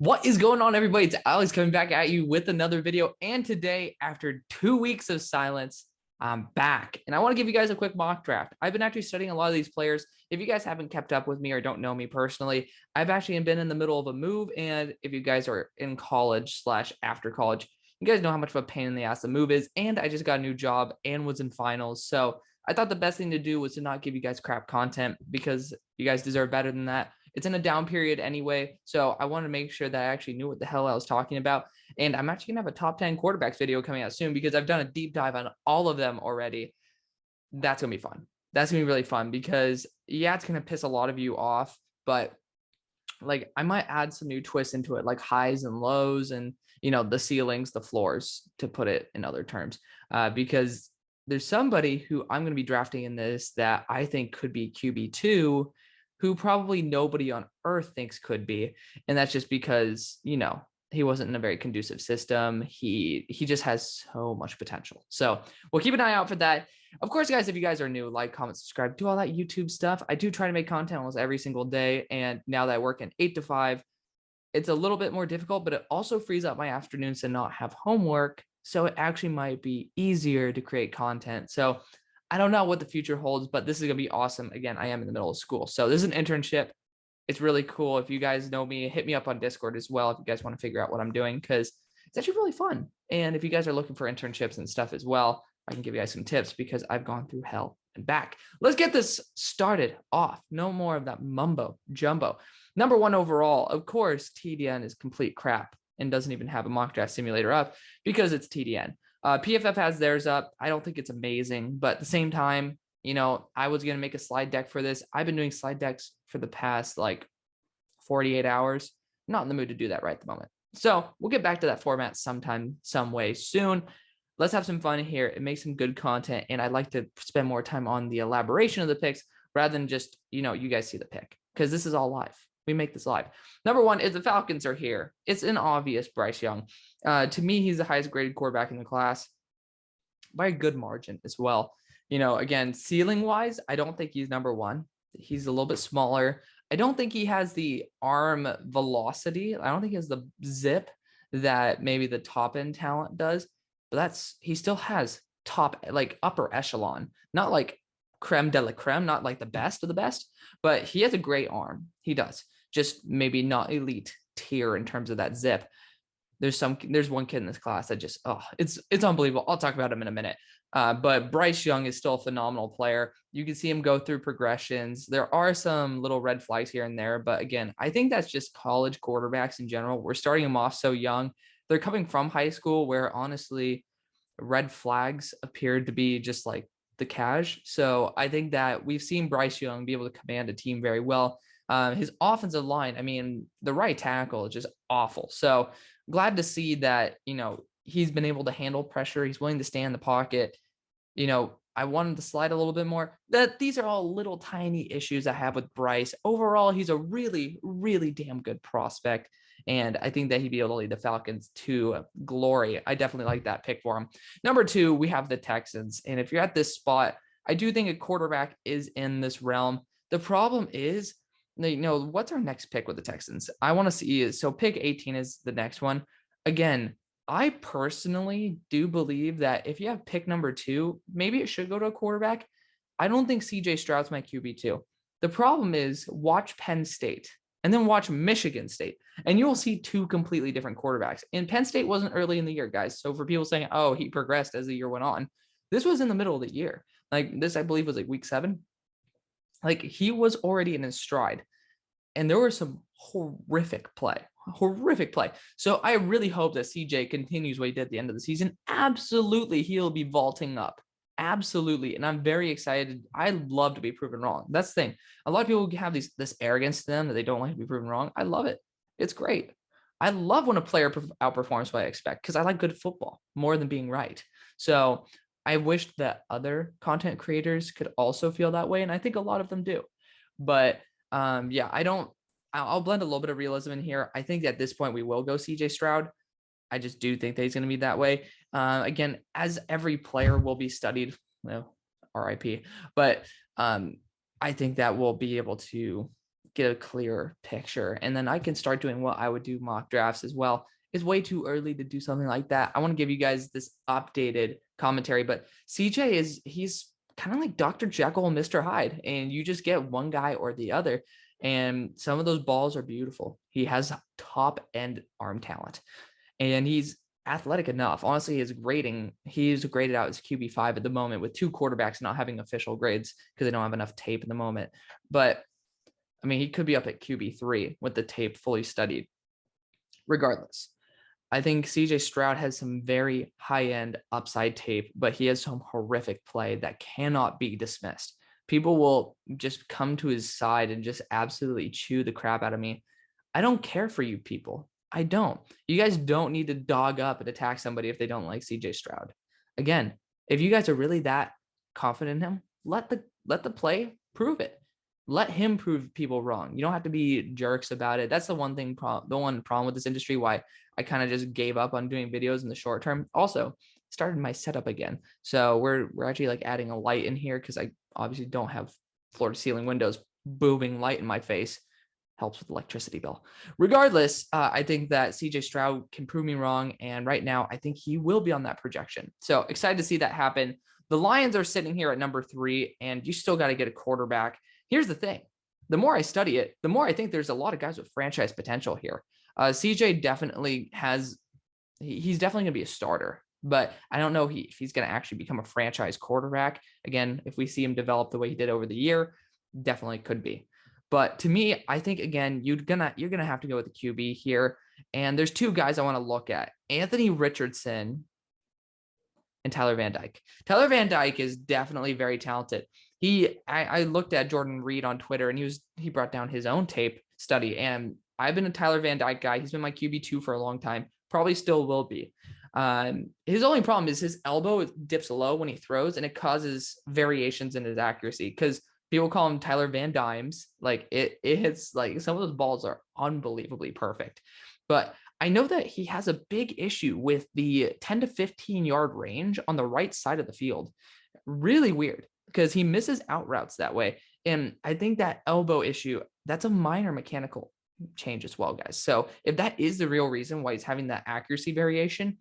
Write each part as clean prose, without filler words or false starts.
What is going on, everybody? It's Alex coming back at you with another video. And today, after 2 weeks of silence, I'm back. And I want to give you guys a quick mock draft. I've been actually studying a lot of these players. If you guys haven't kept up with me or don't know me personally, I've actually been in the middle of a move. And if you guys are in college / after college, you guys know how much of a pain in the ass the move is. And I just got a new job and was in finals. So I thought the best thing to do was to not give you guys crap content because you guys deserve better than that. It's in a down period anyway, so I wanted to make sure that I actually knew what the hell I was talking about. And I'm actually going to have a top 10 quarterbacks video coming out soon because I've done a deep dive on all of them already. That's going to be fun. That's going to be really fun because, yeah, it's going to piss a lot of you off, but like I might add some new twists into it, like highs and lows and, the ceilings, the floors, to put it in other terms, because there's somebody who I'm going to be drafting in this that I think could be QB2 who probably nobody on earth thinks could be. And that's just because, he wasn't in a very conducive system. He just has so much potential. So we'll keep an eye out for that. Of course, guys, if you guys are new, like, comment, subscribe, do all that YouTube stuff. I do try to make content almost every single day. And now that I work in 8 to 5, it's a little bit more difficult, but it also frees up my afternoons to not have homework. So it actually might be easier to create content. So I don't know what the future holds, but this is going to be awesome. Again, I am in the middle of school. So this is an internship. It's really cool. If you guys know me, hit me up on Discord as well if you guys want to figure out what I'm doing, because it's actually really fun. And if you guys are looking for internships and stuff as well, I can give you guys some tips because I've gone through hell and back. Let's get this started off. No more of that mumbo jumbo. Number 1 overall, of course, TDN is complete crap and doesn't even have a mock draft simulator up because it's TDN. PFF has theirs up. I don't think it's amazing, but at the same time, I was going to make a slide deck for this. I've been doing slide decks for the past 48 hours. I'm not in the mood to do that right at the moment. So we'll get back to that format sometime, some way soon. Let's have some fun here and make some good content. And I'd like to spend more time on the elaboration of the picks rather than just, you guys see the pick, because this is all live. We make this live. Number 1 is the Falcons are here. It's an obvious Bryce Young. To me, he's the highest graded quarterback in the class by a good margin as well. Again, ceiling wise, I don't think he's number 1. He's a little bit smaller. I don't think he has the arm velocity. I don't think he has the zip that maybe the top end talent does, but he still has top, upper echelon, not like creme de la creme, not like the best of the best, but he has a great arm. He does, just maybe not elite tier in terms of that zip. There's one kid in this class that just, it's unbelievable. I'll talk about him in a minute. But Bryce Young is still a phenomenal player. You can see him go through progressions. There are some little red flags here and there, but again, I think that's just college quarterbacks in general. We're starting them off so young. They're coming from high school where honestly, red flags appeared to be just like the cash. So I think that we've seen Bryce Young be able to command a team very well. His offensive line, the right tackle is just awful. So glad to see that, he's been able to handle pressure. He's willing to stay in the pocket. I wanted to slide a little bit more. These are all little tiny issues I have with Bryce. Overall, he's a really, really damn good prospect. And I think that he'd be able to lead the Falcons to glory. I definitely like that pick for him. Number 2, we have the Texans. And if you're at this spot, I do think a quarterback is in this realm. The problem is, what's our next pick with the Texans? I want to see. So pick 18 is the next one. Again, I personally do believe that if you have pick number 2, maybe it should go to a quarterback. I don't think Stroud's my QB2. The problem is, watch Penn State and then watch Michigan State, and you will see 2 completely different quarterbacks. And Penn State wasn't early in the year, guys. So for people saying, oh, he progressed as the year went on, this was in the middle of the year. This, I believe, was week 7. He was already in his stride. And there were some horrific play. So I really hope that CJ continues what he did at the end of the season. Absolutely, he'll be vaulting up. Absolutely. And I'm very excited. I love to be proven wrong. That's the thing. A lot of people have this arrogance to them that they don't like to be proven wrong. I love it. It's great. I love when a player outperforms what I expect because I like good football more than being right. So I wish that other content creators could also feel that way. And I think a lot of them do. But yeah, I'll blend a little bit of realism in here. I think at this point we will go CJ Stroud. I just do think that he's going to be that way. Again, as every player will be studied, RIP. But I think that we'll be able to get a clearer picture. And then I can start doing what I would do mock drafts as well. It's way too early to do something like that. I want to give you guys this updated commentary, but he's kind of like Dr. Jekyll and Mr. Hyde, and you just get one guy or the other. And some of those balls are beautiful. He has top end arm talent, and he's athletic enough. Honestly, he's graded out as QB5 at the moment, with 2 quarterbacks not having official grades because they don't have enough tape at the moment. But I mean, he could be up at QB3 with the tape fully studied. Regardless, I think CJ Stroud has some very high-end upside tape, but he has some horrific play that cannot be dismissed. People will just come to his side and just absolutely chew the crap out of me. I don't care for you people. I don't. You guys don't need to dog up and attack somebody if they don't like CJ Stroud. Again, if you guys are really that confident in him, let the play prove it. Let him prove people wrong. You don't have to be jerks about it. That's the one problem with this industry, why I kind of just gave up on doing videos in the short term. Also, started my setup again. So we're actually like adding a light in here because I obviously don't have floor to ceiling windows booming light in my face. Helps with electricity bill. Regardless, I think that CJ Stroud can prove me wrong. And right now, I think he will be on that projection. So excited to see that happen. The Lions are sitting here at number 3, and you still got to get a quarterback. Here's the thing. The more I study it, the more I think there's a lot of guys with franchise potential here. CJ definitely he's definitely going to be a starter, but I don't know if he's going to actually become a franchise quarterback. Again, if we see him develop the way he did over the year, definitely could be. But to me, I think, again, you're gonna have to go with the QB here. And there's 2 guys I want to look at: Anthony Richardson and Tyler Van Dyke. Tyler Van Dyke is definitely very talented. I looked at Jordan Reed on Twitter, and he brought down his own tape study. And I've been a Tyler Van Dyke guy. He's been my QB2 for a long time. Probably still will be. His only problem is his elbow dips low when he throws, and it causes variations in his accuracy because people call him Tyler Van Dimes. Like it hits, like, some of those balls are unbelievably perfect. But I know that he has a big issue with the 10 to 15 yard range on the right side of the field. Really weird because he misses out routes that way. And I think that elbow issue, that's a minor mechanical change as well, guys. So if that is the real reason why he's having that accuracy variation,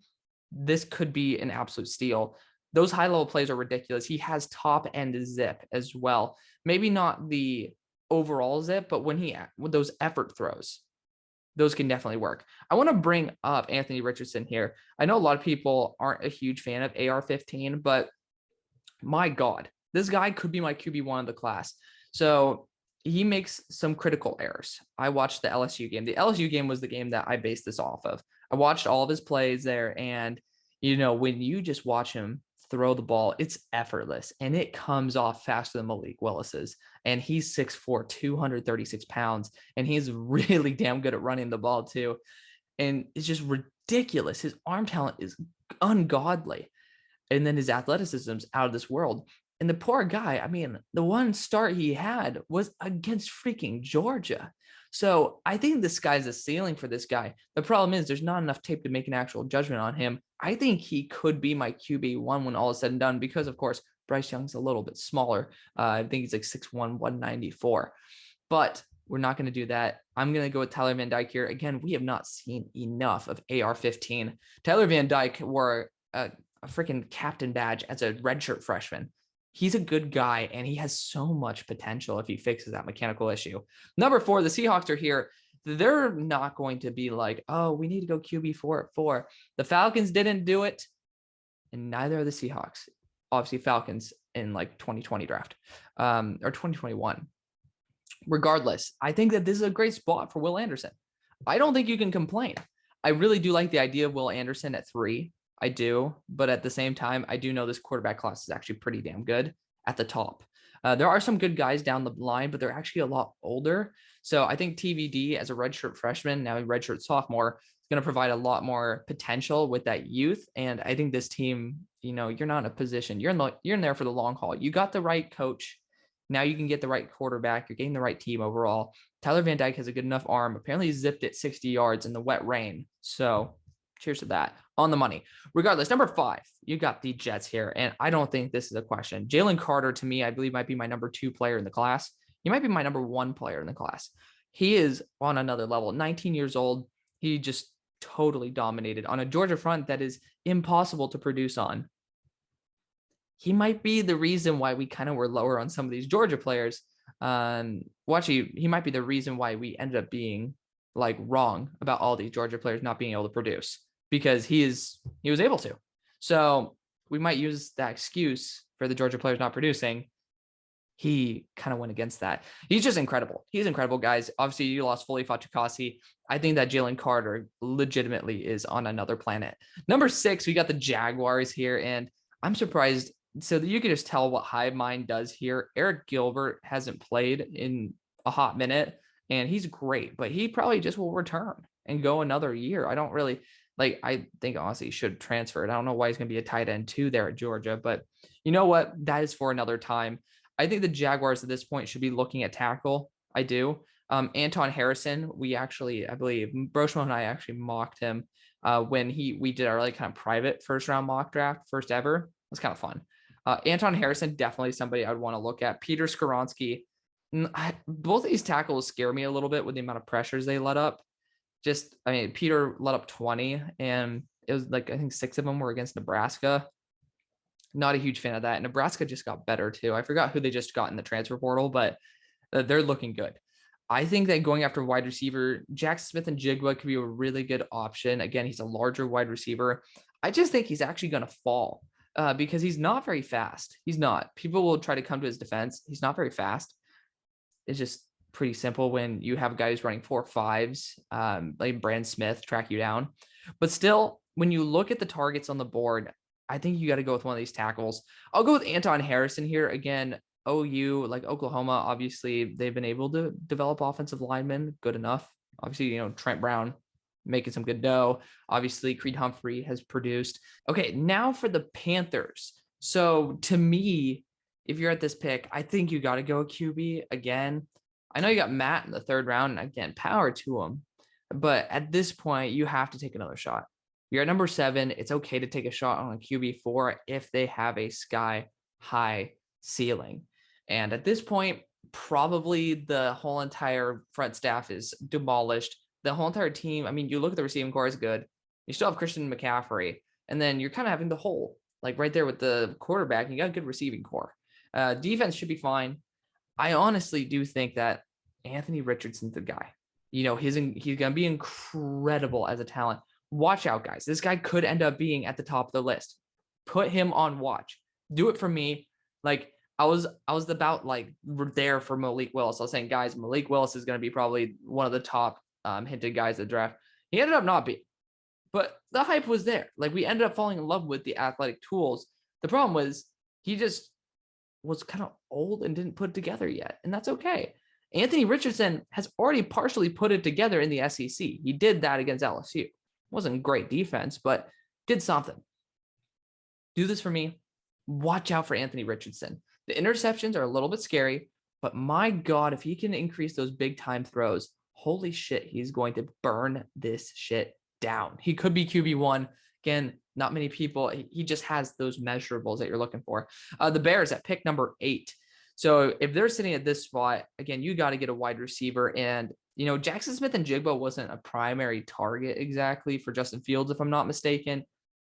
this could be an absolute steal. Those high-level plays are ridiculous. He has top-end zip as well. Maybe not the overall zip, but with those effort throws, those can definitely work. I want to bring up Anthony Richardson here. I know a lot of people aren't a huge fan of AR-15, but my God, this guy could be my QB1 of the class. So he makes some critical errors. I watched the LSU game. The LSU game was the game that I based this off of. I watched all of his plays there, and when you just watch him throw the ball, it's effortless, and it comes off faster than Malik Willis's. And he's 6'4", 236 pounds, and he's really damn good at running the ball too. And it's just ridiculous. His arm talent is ungodly, and then his athleticism's out of this world. And the poor guy, I mean, the one start he had was against freaking Georgia. So I think the sky's the ceiling for this guy. The problem is there's not enough tape to make an actual judgment on him. I think he could be my QB1 when all is said and done because, of course, Bryce Young's a little bit smaller. I think he's like 6'1", 194. But we're not going to do that. I'm going to go with Tyler Van Dyke here. Again, we have not seen enough of AR-15. Tyler Van Dyke wore a freaking captain badge as a redshirt freshman. He's a good guy, and he has so much potential if he fixes that mechanical issue. Number 4, the Seahawks are here. They're not going to be like, oh, we need to go QB4 at 4. The Falcons didn't do it, and neither are the Seahawks. Obviously, Falcons in like 2020 draft or 2021. Regardless, I think that this is a great spot for Will Anderson. I don't think you can complain. I really do like the idea of Will Anderson at 3. I do, but at the same time, I do know this quarterback class is actually pretty damn good at the top. There are some good guys down the line, but they're actually a lot older. So I think TVD as a redshirt freshman, now a redshirt sophomore, is going to provide a lot more potential with that youth. And I think this team, you're not in a position. You're in there for the long haul. You got the right coach. Now you can get the right quarterback. You're getting the right team overall. Tyler Van Dyke has a good enough arm. Apparently he zipped it 60 yards in the wet rain. So cheers to that. On the money. Regardless, number 5, you got the Jets here. And I don't think this is a question. Jalen Carter, to me, I believe might be my number 2 player in the class. He might be my number one player in the class. He is on another level, 19 years old. He just totally dominated on a Georgia front that is impossible to produce on. He might be the reason why we kind of were lower on some of these Georgia players. Well, actually, he might be the reason why we ended up being like wrong about all these Georgia players not being able to produce, because he was able to. So we might use that excuse for the Georgia players not producing. He kind of went against that. He's just incredible. He's incredible, guys. Obviously, you lost Foley Fatukasi. I think that Jalen Carter legitimately is on another planet. Number 6, we got the Jaguars here, and I'm surprised. So that you can just tell what Hive Mind does here. Eric Gilbert hasn't played in a hot minute, and he's great, but he probably just will return and go another year. I don't really like, I think honestly he should transfer it. I don't know why he's going to be a tight end 2 there at Georgia, but you know what? That is for another time. I think the Jaguars at this point should be looking at tackle. I do. Anton Harrison, we actually, I believe, Broshmo and I actually mocked him when we did our like kind of private first round mock draft, first ever. It was kind of fun. Anton Harrison, definitely somebody I'd want to look at. Peter Skoronsky. Both of these tackles scare me a little bit with the amount of pressures they let up. Peter let up 20, and it was like, I think 6 of them were against Nebraska. Not a huge fan of that. Nebraska just got better too. I forgot who they just got in the transfer portal, but they're looking good. I think that going after wide receiver, Jackson Smith-Njigba could be a really good option. Again, he's a larger wide receiver. I just think he's actually going to fall because he's not very fast. He's not. People will try to come to his defense. He's not very fast. It's just pretty simple when you have guys running 4.5s, like Brand Smith track you down. But still, when you look at the targets on the board, I think you got to go with one of these tackles. I'll go with Anton Harrison here. Again, OU, like Oklahoma, obviously they've been able to develop offensive linemen good enough. Obviously, Trent Brown making some good dough. Obviously, Creed Humphrey has produced. Okay, now for the Panthers. So to me, if you're at this pick, I think you got to go QB again. I know you got Matt in the 3rd round, and again, power to him. But at this point, you have to take another shot. You're at number 7. It's okay to take a shot on a QB4 if they have a sky high ceiling. And at this point, probably the whole entire front staff is demolished. The whole entire team, I mean, you look at the receiving core is good. You still have Christian McCaffrey. And then you're kind of having the hole, like right there with the quarterback. You got a good receiving core. Defense should be fine. I honestly do think that Anthony Richardson's the guy. He's going to be incredible as a talent. Watch out, guys. This guy could end up being at the top of the list. Put him on watch. Do it for me. Like I was about like there for Malik Willis. I was saying, guys, Malik Willis is going to be probably one of the top hinted guys at the draft. He ended up not being, but the hype was there. Like we ended up falling in love with the athletic tools. The problem was he just was kind of old and didn't put it together yet. And that's okay. Anthony Richardson has already partially put it together in the SEC. He did that against LSU. Wasn't great defense, but did something. Do this for me. Watch out for Anthony Richardson. The interceptions are a little bit scary, but my God, if he can increase those big time throws, holy shit, he's going to burn this shit down. He could be QB1. Again, not many people. He just has those measurables that you're looking for. The Bears at pick number 8. So if they're sitting at this spot, again, you got to get a wide receiver. And, Jackson Smith-Njigba wasn't a primary target exactly for Justin Fields, if I'm not mistaken,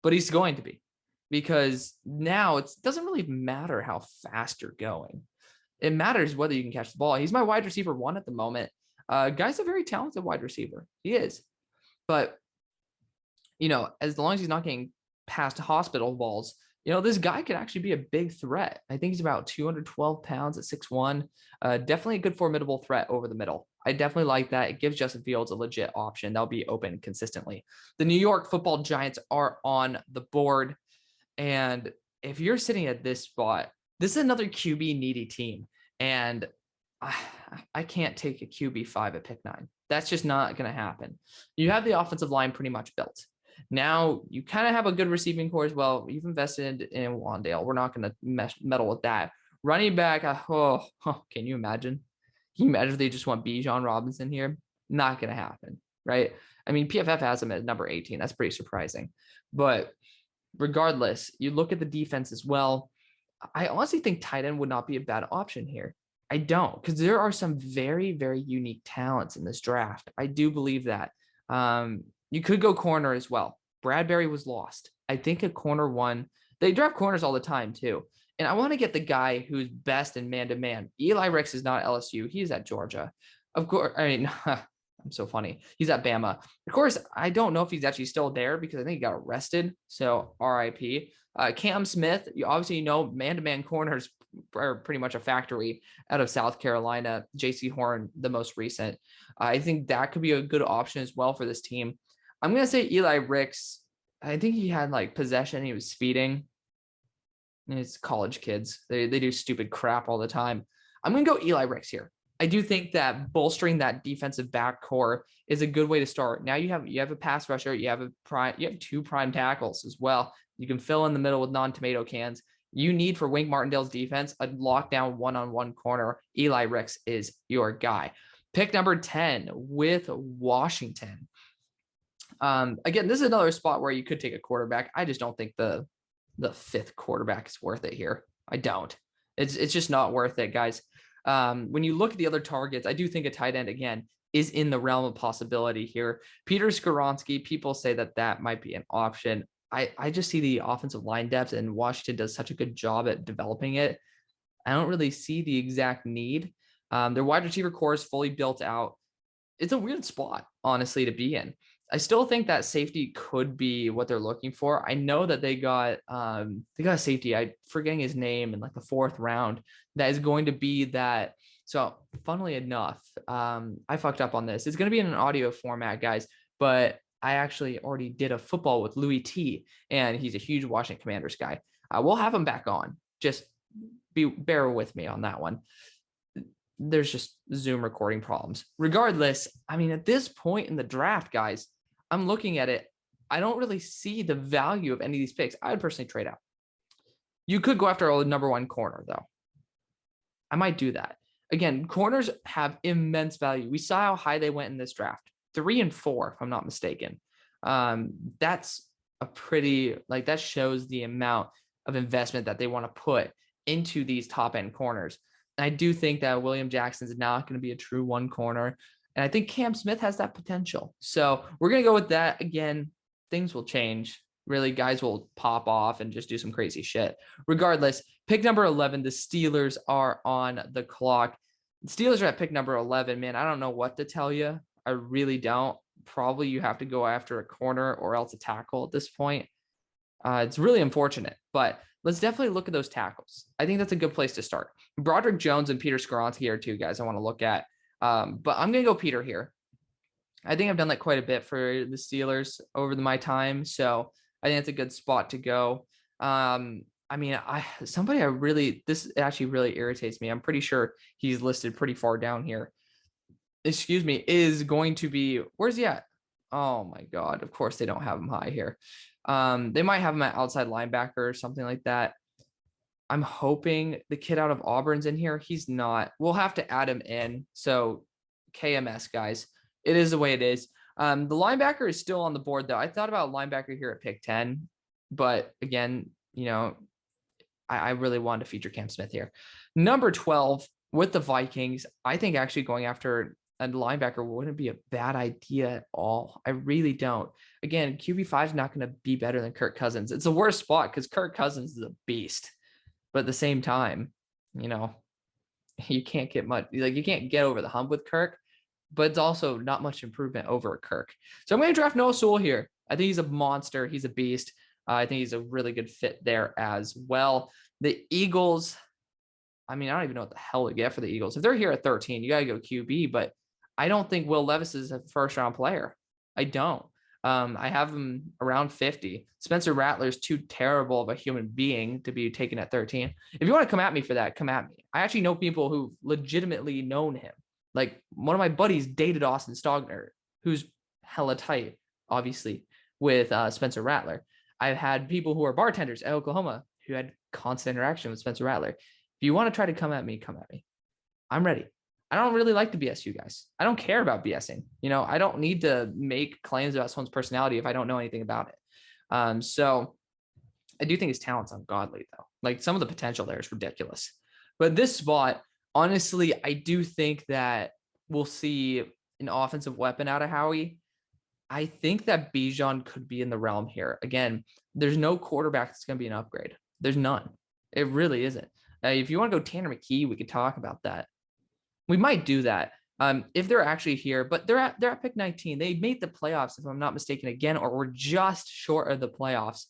but he's going to be, because now it doesn't really matter how fast you're going. It matters whether you can catch the ball. He's my wide receiver 1 at the moment. Guy's a very talented wide receiver. He is. But, as long as he's not getting past hospital balls, this guy could actually be a big threat. I think he's about 212 pounds at 6'1". Definitely a good formidable threat over the middle. I definitely like that. It gives Justin Fields a legit option that'll be open consistently. The New York Football Giants are on the board. And if you're sitting at this spot, this is another QB needy team. And I can't take a QB5 at pick 9. That's just not going to happen. You have the offensive line pretty much built. Now you kind of have a good receiving core as well. You've invested in Wandale. We're not going to meddle with that. Running back, can you imagine? Can you imagine if they just want Bijan Robinson here? Not going to happen, right? I mean, PFF has him at number 18. That's pretty surprising. But regardless, you look at the defense as well. I honestly think tight end would not be a bad option here. I don't, because there are some very, very unique talents in this draft. I do believe that. You could go corner as well. Bradbury was lost. I think a corner one. They draft corners all the time too. And I want to get the guy who's best in man-to-man. Eli Ricks is not LSU. He's at Georgia. Of course, I mean, I'm so funny. He's at Bama. Of course, I don't know if he's actually still there because I think he got arrested. So RIP. Cam Smith, you obviously know man-to-man corners are pretty much a factory out of South Carolina. JC Horn, the most recent. I think that could be a good option as well for this team. I'm going to say Eli Ricks. I think he had like possession. He was speeding. And it's college kids. They do stupid crap all the time. I'm going to go Eli Ricks here. I do think that bolstering that defensive back core is a good way to start. Now you have a pass rusher, you have two prime tackles as well. You can fill in the middle with non-tomato cans. You need for Wink Martindale's defense a lockdown one-on-one corner. Eli Ricks is your guy. Pick number 10 with Washington. Again, this is another spot where you could take a quarterback. I just don't think the fifth quarterback is worth it here. I don't. It's just not worth it, guys. When you look at the other targets, I do think a tight end, again, is in the realm of possibility here. Peter Skoronski, people say that might be an option. I just see the offensive line depth, and Washington does such a good job at developing it. I don't really see the exact need. Their wide receiver core is fully built out. It's a weird spot, honestly, to be in. I still think that safety could be what they're looking for. I know that they got a safety. I'm forgetting his name in like the 4th round. That is going to be that. So funnily enough, I fucked up on this. It's going to be in an audio format, guys, but I actually already did a football with Louis T, and he's a huge Washington Commanders guy. We'll have him back on. Just bear with me on that one. There's just Zoom recording problems. Regardless, I mean, at this point in the draft, guys, I'm looking at it. I don't really see the value of any of these picks. I would personally trade out. You could go after a number 1 corner, though. I might do that. Again, corners have immense value. We saw how high they went in this draft. 3 and 4, if I'm not mistaken. That's a pretty, like, that shows the amount of investment that they want to put into these top end corners. And I do think that William Jackson's not going to be a true 1 corner. And I think Cam Smith has that potential. So we're going to go with that. Again, things will change. Really, guys will pop off and just do some crazy shit. Regardless, pick number 11, the Steelers are on the clock. The Steelers are at pick number 11, man. I don't know what to tell you. I really don't. Probably you have to go after a corner or else a tackle at this point. It's really unfortunate, but let's definitely look at those tackles. I think that's a good place to start. Broderick Jones and Peter Skoronski are 2 guys I want to look at. But I'm going to go Peter here. I think I've done that quite a bit for the Steelers over my time. So I think it's a good spot to go. I mean, this actually really irritates me. I'm pretty sure he's listed pretty far down here. Excuse me, is going to be, where's he at? Oh my God. Of course they don't have him high here. They might have him at outside linebacker or something like that. I'm hoping the kid out of Auburn's in here. He's not. We'll have to add him in. So KMS, guys, it is the way it is. The linebacker is still on the board, though. I thought about linebacker here at pick 10, but again, you know, I really wanted to feature Cam Smith here. Number 12 with the Vikings. I think actually going after a linebacker wouldn't be a bad idea at all. I really don't. Again, QB5 is not going to be better than Kirk Cousins. It's the worst spot because Kirk Cousins is a beast. But at the same time, you know, you can't get much, like you can't get over the hump with Kirk, but it's also not much improvement over Kirk. So I'm going to draft Noah Sewell here. I think he's a monster. He's a beast. I think he's a really good fit there as well. The Eagles, I mean, I don't even know what the hell to get for the Eagles. If they're here at 13, you got to go QB, but I don't think Will Levis is a first round player. I don't. I have him around 50. Spencer Rattler's too terrible of a human being to be taken at 13. If you want to come at me for that, come at me. I actually know people who've legitimately known him. Like one of my buddies dated Austin Stogner, who's hella tight, obviously, with Spencer Rattler. I've had people who are bartenders at Oklahoma who had constant interaction with Spencer Rattler. If you want to try to come at me, come at me. I'm ready. I don't really like to BS you guys. I don't care about BSing. You know, I don't need to make claims about someone's personality if I don't know anything about it. So I do think his talent's ungodly, though. Like some of the potential there is ridiculous. But this spot, Honestly, I do think that we'll see an offensive weapon out of Howie. I think that Bijan could be in the realm here. Again, there's no quarterback that's going to be an upgrade. There's none. It really isn't. If you want to go Tanner McKee, we could talk about that. We might do that if they're actually here, but they're at pick 19. They made the playoffs, if I'm not mistaken, again, or we're just short of the playoffs.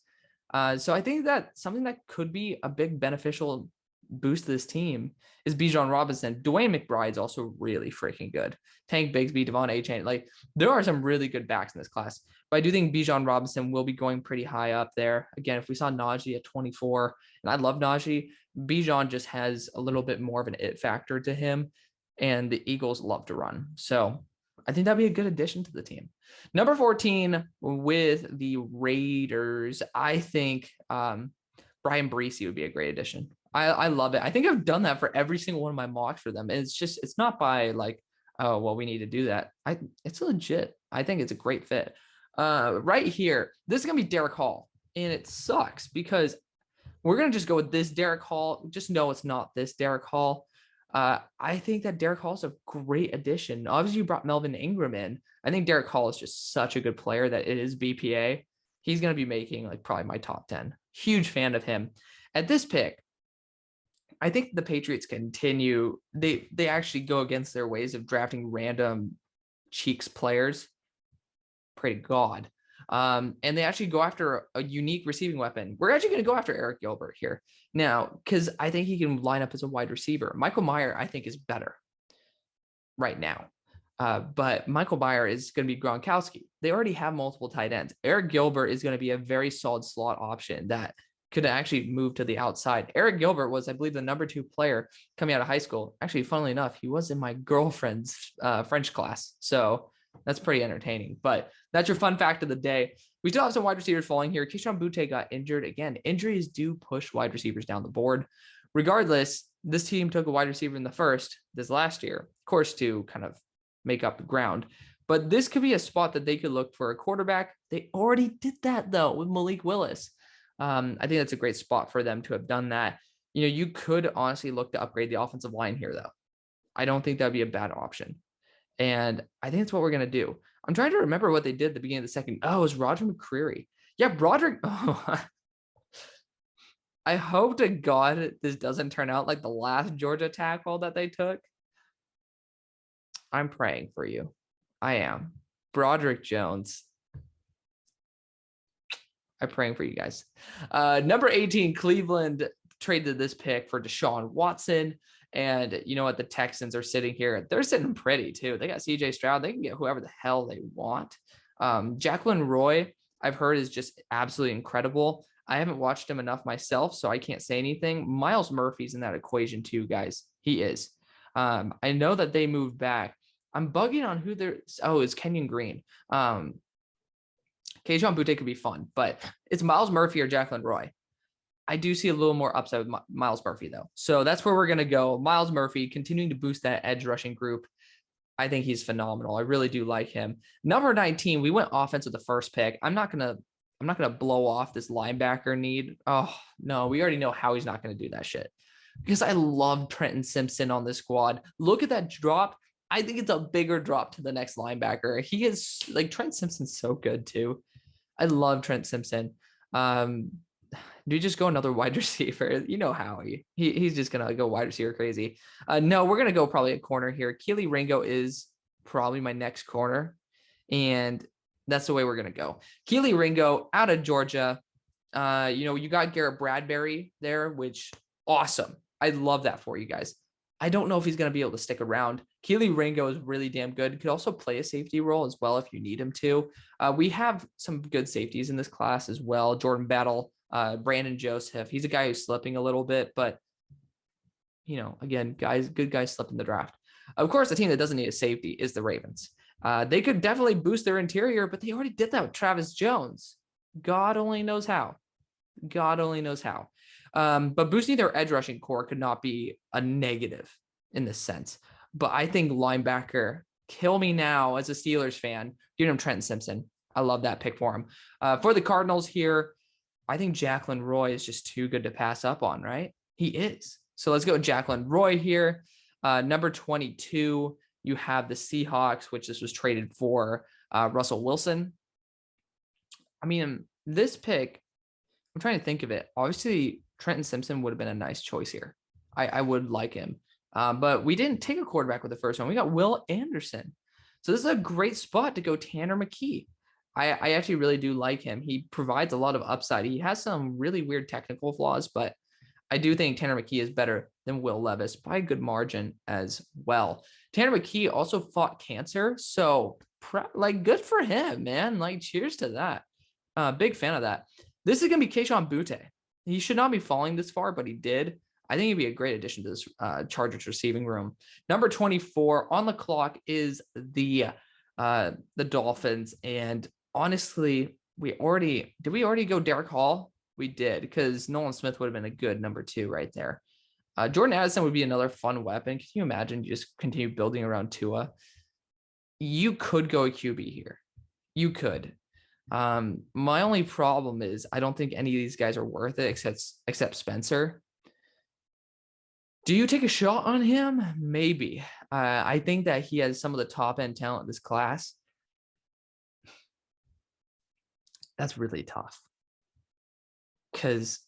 So I think that something that could be a big beneficial boost to this team is Bijan Robinson. Dwayne McBride's also really freaking good. Tank Bigsby, Devon A-Chain. Like, there are some really good backs in this class. But I do think Bijan Robinson will be going pretty high up there. Again, if we saw Najee at 24, and I love Najee, Bijan just has a little bit more of an it factor to him, and the Eagles love to run. So I think that'd be a good addition to the team. Number 14 with the Raiders, I think Brian Bryce would be a great addition. I love it. I think I've done that for every single one of my mocks for them. And it's not by like, oh, well, we need to do that. It's legit. I think it's a great fit. Right here, this is going to be Derek Hall. And it sucks because we're going to just go with this Derek Hall. Just know it's not this Derek Hall. I think that Derek Hall is a great addition. Obviously, you brought Melvin Ingram in. I think Derek Hall is just such a good player that it is BPA. He's going to be making like probably my top 10. Huge fan of him. At this pick, I think the Patriots continue. They actually go against their ways of drafting random cheeks players. Pray to God. And they actually go after a unique receiving weapon. We're actually going to go after Eric Gilbert here now, because I think he can line up as a wide receiver. Michael Mayer, I think, is better right now. But Michael Mayer is going to be Gronkowski. They already have multiple tight ends. Eric Gilbert is going to be a very solid slot option that could actually move to the outside. Eric Gilbert was, I believe, the number 2 player coming out of high school. Actually, funnily enough, he was in my girlfriend's French class. So that's pretty entertaining. But that's your fun fact of the day. We still have some wide receivers falling here. Keyshawn Butte got injured. Again, injuries do push wide receivers down the board. Regardless, this team took a wide receiver in the first this last year, of course, to kind of make up the ground. But this could be a spot that they could look for a quarterback. They already did that, though, with Malik Willis. I think that's a great spot for them to have done that. You know, you could honestly look to upgrade the offensive line here, though. I don't think that'd be a bad option. And I think that's what we're going to do. I'm trying to remember what they did at the beginning of the second. Oh, it was Roger McCreary. Yeah, Broderick. Oh, I hope to God this doesn't turn out like the last Georgia tackle that they took. I'm praying for you. I am. Broderick Jones. I'm praying for you guys. Number 18, Cleveland traded this pick for Deshaun Watson. And you know what? The Texans are sitting here. They're sitting pretty too. They got CJ Stroud. They can get whoever the hell they want. Jacqueline Roy, I've heard, is just absolutely incredible. I haven't watched him enough myself, so I can't say anything. Miles Murphy's in that equation too, guys. He is. I know that they moved back. I'm bugging on who they're. Oh, it's Kenyon Green. Keyshawn Butte could be fun, but it's Miles Murphy or Jacqueline Roy. I do see a little more upside with Miles Murphy, though. So that's where we're going to go. Miles Murphy, continuing to boost that edge rushing group. I think he's phenomenal. I really do like him. Number 19, we went offense with the first pick. I'm not going to blow off this linebacker need. Oh, no, we already know how he's not going to do that shit. Because I love Trenton Simpson on this squad. Look at that drop. I think it's a bigger drop to the next linebacker. He is like Trent Simpson's so good too. I love Trent Simpson. Do you just go another wide receiver? You know how he's just gonna go wide receiver crazy. No, we're gonna go probably a corner here. Keely Ringo is probably my next corner, and that's the way we're gonna go. Keely Ringo out of Georgia. You got Garrett Bradbury there, which awesome. I love that for you guys. I don't know if he's going to be able to stick around. Keely Ringo is really damn good. Could also play a safety role as well if you need him to. We have some good safeties in this class as well. Jordan Battle, Brandon Joseph. He's a guy who's slipping a little bit, but, again, good guys slip in the draft. Of course, the team that doesn't need a safety is the Ravens. They could definitely boost their interior, but they already did that with Travis Jones. God only knows how. But boosting their edge rushing core could not be a negative in this sense. But I think linebacker, kill me now as a Steelers fan, give him Trenton Simpson. I love that pick for him. For the Cardinals here, I think Jacqueline Roy is just too good to pass up on, right? He is. So let's go with Jacqueline Roy here. Number 22, you have the Seahawks, which this was traded for Russell Wilson. I mean, this pick, I'm trying to think of it. Obviously, Trenton Simpson would have been a nice choice here. I would like him. But we didn't take a quarterback with the first one. We got Will Anderson. So this is a great spot to go Tanner McKee. I actually really do like him. He provides a lot of upside. He has some really weird technical flaws, but I do think Tanner McKee is better than Will Levis by a good margin as well. Tanner McKee also fought cancer. So like good for him, man. Like cheers to that. Big fan of that. This is going to be Kayshon Boutte. He should not be falling this far, but he did. I think he'd be a great addition to this Chargers receiving room. Number 24 on the clock is the Dolphins. And honestly, did we already go Derek Hall? We did, because Nolan Smith would have been a good number 2 right there. Jordan Addison would be another fun weapon. Can you imagine just continue building around Tua? You could go a QB here. You could. My only problem is I don't think any of these guys are worth it except Spencer. Do you take a shot on him? Maybe. I think that he has some of the top end talent in this class. That's really tough. Because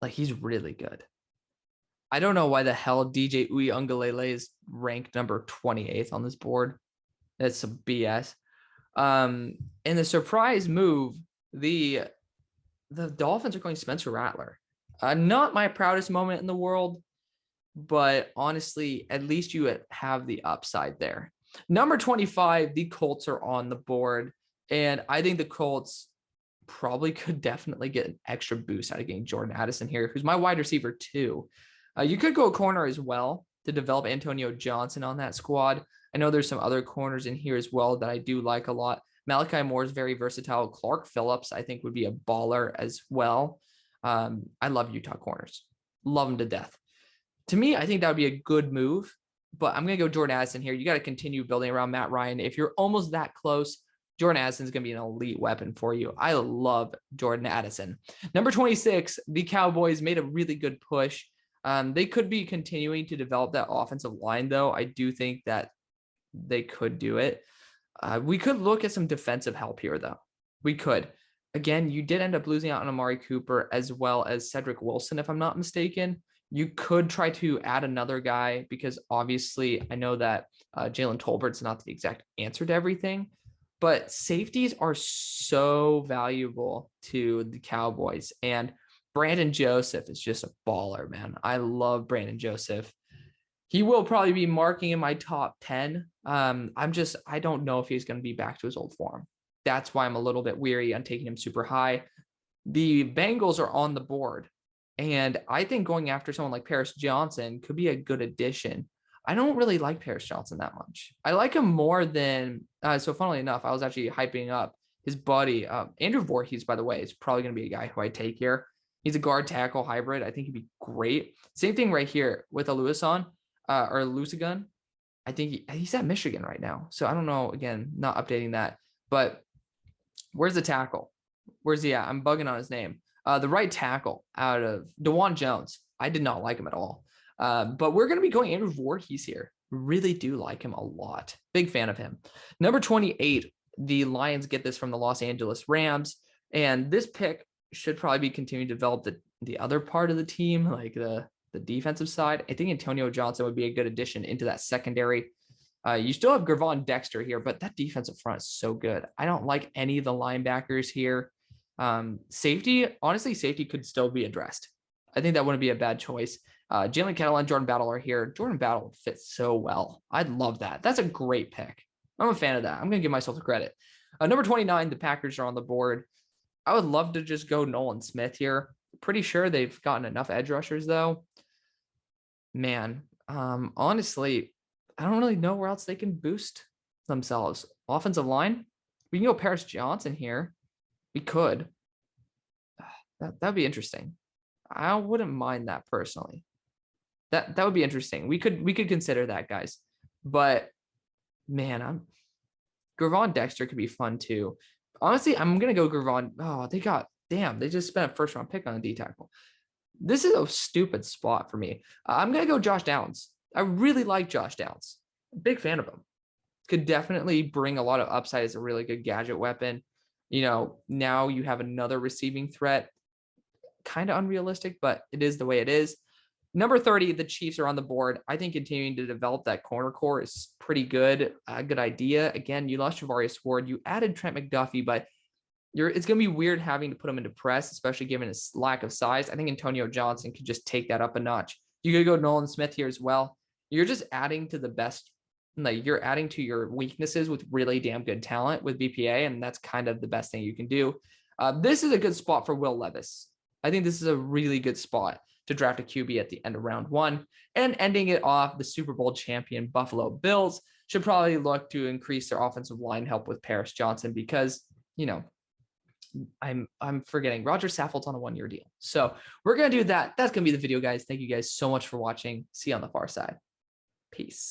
like he's really good. I don't know why the hell DJ Uiagalelei is ranked number 28th on this board. That's some BS. In the surprise move, the Dolphins are going Spencer Rattler. Not my proudest moment in the world, but honestly, at least you have the upside there. Number 25, the Colts are on the board, and I think the Colts probably could definitely get an extra boost out of getting Jordan Addison here, who's my wide receiver too. You could go a corner as well to develop Antonio Johnson on that squad. I know there's some other corners in here as well that I do like a lot. Malachi Moore is very versatile. Clark Phillips, I think, would be a baller as well. I love Utah corners. Love them to death. To me, I think that would be a good move, but I'm going to go Jordan Addison here. You got to continue building around Matt Ryan. If you're almost that close, Jordan Addison is going to be an elite weapon for you. I love Jordan Addison. Number 26, the Cowboys made a really good push. They could be continuing to develop that offensive line, though. I do think that they could do it. We could look at some defensive help here, though. We could. Again, you did end up losing out on Amari Cooper as well as Cedric Wilson, if I'm not mistaken. You could try to add another guy because obviously I know that Jalen Tolbert's not the exact answer to everything, but safeties are so valuable to the Cowboys. And Brandon Joseph is just a baller, man. I love Brandon Joseph. He will probably be marking in my top 10. I don't know if he's going to be back to his old form. That's why I'm a little bit weary on taking him super high. The Bengals are on the board, and I think going after someone like Paris Johnson could be a good addition. I don't really like Paris Johnson that much. I like him more than, so funnily enough, I was actually hyping up his buddy, Andrew Voorhees, by the way, is probably going to be a guy who I take here. He's a guard tackle hybrid. I think he'd be great. Same thing right here with Aluason or Lusigun. I think he's at Michigan right now. So I don't know, again, not updating that, but where's the tackle? Where's he at? I'm bugging on his name. The right tackle out of DeJuan Jones. I did not like him at all. But we're going to be going Andrew Voorhees here. Really do like him a lot. Big fan of him. Number 28, the Lions get this from the Los Angeles Rams. And this pick should probably be continuing to develop the other part of the team, like the defensive side. I think Antonio Johnson would be a good addition into that secondary. You still have Gervon Dexter here, but that defensive front is so good. I don't like any of the linebackers here. Safety, honestly, safety could still be addressed. I think that wouldn't be a bad choice. Jalen Kettle and Jordan Battle are here. Jordan Battle would fit so well. I'd love that. That's a great pick. I'm a fan of that. I'm going to give myself the credit. Number 29, the Packers are on the board. I would love to just go Nolan Smith here. Pretty sure they've gotten enough edge rushers, though. Man, honestly, I don't really know where else they can boost themselves. Offensive line, we can go Paris Johnson here. We could. That'd be interesting. I wouldn't mind that personally. That would be interesting. We could consider that, guys. But man, Gervon Dexter could be fun too. Honestly, I'm gonna go Gervon. Oh, they just spent a first round pick on a D tackle. This is a stupid spot for me. I'm gonna go Josh Downs. I really like Josh Downs. Big fan of him. Could definitely bring a lot of upside as a really good gadget weapon. Now you have another receiving threat. Kind of unrealistic, but it is the way it is. Number 30, the Chiefs are on the board. I think continuing to develop that corner core is pretty good. A good idea. Again, you lost Javarius Ward. You added Trent McDuffie, but it's going to be weird having to put him into press, especially given his lack of size. I think Antonio Johnson could just take that up a notch. You could go Nolan Smith here as well. You're just adding to the best, like you're adding to your weaknesses with really damn good talent with BPA, and that's kind of the best thing you can do. This is a good spot for Will Levis. I think this is a really good spot to draft a QB at the end of round 1. And ending it off, the Super Bowl champion Buffalo Bills should probably look to increase their offensive line help with Paris Johnson because, I'm forgetting Roger Saffold's on a 1-year deal. So we're going to do that. That's going to be the video, guys. Thank you guys so much for watching. See you on the far side. Peace.